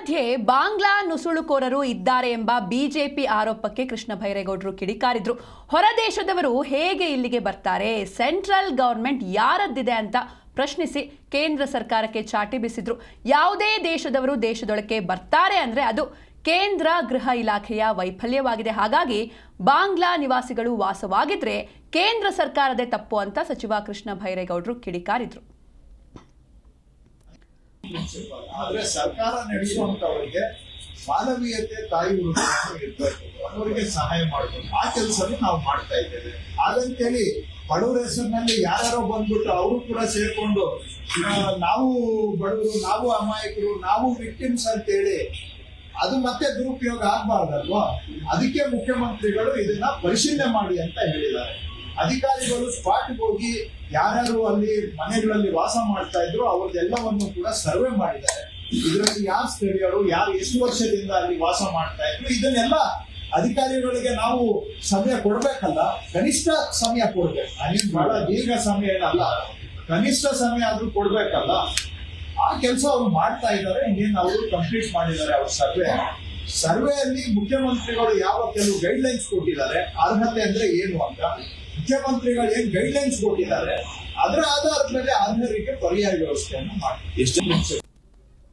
ಮಧ್ಯೆ ಬಾಂಗ್ಲಾ ನುಸುಳುಕೋರರು ಇದ್ದಾರೆ ಎಂಬ ಬಿಜೆಪಿ ಆರೋಪಕ್ಕೆ ಕೃಷ್ಣ ಬೈರೇಗೌಡರು ಕಿಡಿಕಾರಿದ್ರು. ಹೊರದೇಶದವರು ಹೇಗೆ ಇಲ್ಲಿಗೆ ಬರ್ತಾರೆ, ಸೆಂಟ್ರಲ್ ಗವರ್ಮೆಂಟ್ ಯಾರದ್ದಿದೆ ಅಂತ ಪ್ರಶ್ನಿಸಿ ಕೇಂದ್ರ ಸರ್ಕಾರಕ್ಕೆ ಚಾಟಿ ಬೀಸಿದ್ರು. ಯಾವುದೇ ದೇಶದವರು ದೇಶದೊಳಕ್ಕೆ ಬರ್ತಾರೆ ಅಂದ್ರೆ ಅದು ಕೇಂದ್ರ ಗೃಹ ಇಲಾಖೆಯ ವೈಫಲ್ಯವಾಗಿದೆ. ಹಾಗಾಗಿ ಬಾಂಗ್ಲಾ ನಿವಾಸಿಗಳು ವಾಸವಾಗಿದ್ರೆ ಕೇಂದ್ರ ಸರ್ಕಾರದೇ ತಪ್ಪು ಅಂತ ಸಚಿವ ಕೃಷ್ಣ ಬೈರೇಗೌಡರು ಕಿಡಿಕಾರಿದ್ರು. ಆದ್ರೆ ಸರ್ಕಾರ ನಡೆಸುವಂತವರಿಗೆ ಮಾನವೀಯತೆ ತಾಯಿ ಇರ್ಬೇಕು, ಅವರಿಗೆ ಸಹಾಯ ಮಾಡಬೇಕು. ಆ ಕೆಲಸವನ್ನು ನಾವು ಮಾಡ್ತಾ ಇದ್ದೇವೆ. ಹಾಗಂತೇಳಿ ಬಡವರ ಹೆಸರಿನಲ್ಲಿ ಯಾರ್ಯಾರೋ ಬಂದ್ಬಿಟ್ಟು ಅವರು ಕೂಡ ಸೇರ್ಕೊಂಡು ನಾವು ಬಡವರು, ನಾವು ಅಮಾಯಕರು, ನಾವು ವಿಕ್ಟಿಮ್ಸ್ ಅಂತೇಳಿ ಅದು ಮತ್ತೆ ದುರುಪಯೋಗ ಆಗ್ಬಾರ್ದಲ್ವಾ? ಅದಕ್ಕೆ ಮುಖ್ಯಮಂತ್ರಿಗಳು ಇದನ್ನ ಪರಿಶೀಲನೆ ಮಾಡಿ ಅಂತ ಹೇಳಿದ್ದಾರೆ. ಅಧಿಕಾರಿಗಳು ಸ್ಪಾಟ್ಗೆ ಹೋಗಿ ಯಾರ್ಯಾರು ಅಲ್ಲಿ ಮನೆಗಳಲ್ಲಿ ವಾಸ ಮಾಡ್ತಾ ಇದ್ರು ಅವ್ರದ್ದೆಲ್ಲವನ್ನು ಕೂಡ ಸರ್ವೆ ಮಾಡಿದ್ದಾರೆ. ಇದರಲ್ಲಿ ಯಾರು ಸ್ಥಳೀಯರು, ಯಾರು ಎಷ್ಟು ವರ್ಷದಿಂದ ಅಲ್ಲಿ ವಾಸ ಮಾಡ್ತಾ ಇದ್ರು, ಇದನ್ನೆಲ್ಲ ಅಧಿಕಾರಿಗಳಿಗೆ ನಾವು ಸಮಯ ಕೊಡ್ಬೇಕಲ್ಲ, ಕನಿಷ್ಠ ಸಮಯ ಕೊಡ್ಬೇಕು. ಅದೇನು ಬಹಳ ದೀರ್ಘ ಸಮಯ ಏನಲ್ಲ, ಕನಿಷ್ಠ ಸಮಯ ಆದ್ರೂ ಕೊಡ್ಬೇಕಲ್ಲ. ಆ ಕೆಲಸ ಅವ್ರು ಮಾಡ್ತಾ ಇದ್ದಾರೆ. ಇನ್ನೇನು ಅವರು ಕಂಪ್ಲೀಟ್ ಮಾಡಿದ್ದಾರೆ ಅವ್ರ ಸರ್ವೆಯಲ್ಲಿ ಮುಖ್ಯಮಂತ್ರಿಗಳು ಯಾವ ಕೆಲವು ಗೈಡ್ ಲೈನ್ಸ್ ಕೊಟ್ಟಿದ್ದಾರೆ, ಅರ್ಹತೆ ಅಂದ್ರೆ ಏನು ಅಂತ. ಮುಖ್ಯಮಂತ್ರಿಗಳು ಏನ್ ಗೈಡ್ ಲೈನ್ಸ್ ಕೊಟ್ಟಿದ್ದಾರೆ ಅದರ ಆಧಾರದ ಮೇಲೆ ಅರ್ಹರಿಗೆ ಪರ್ಯಾಯ ವ್ಯವಸ್ಥೆಯನ್ನು ಮಾಡಿ.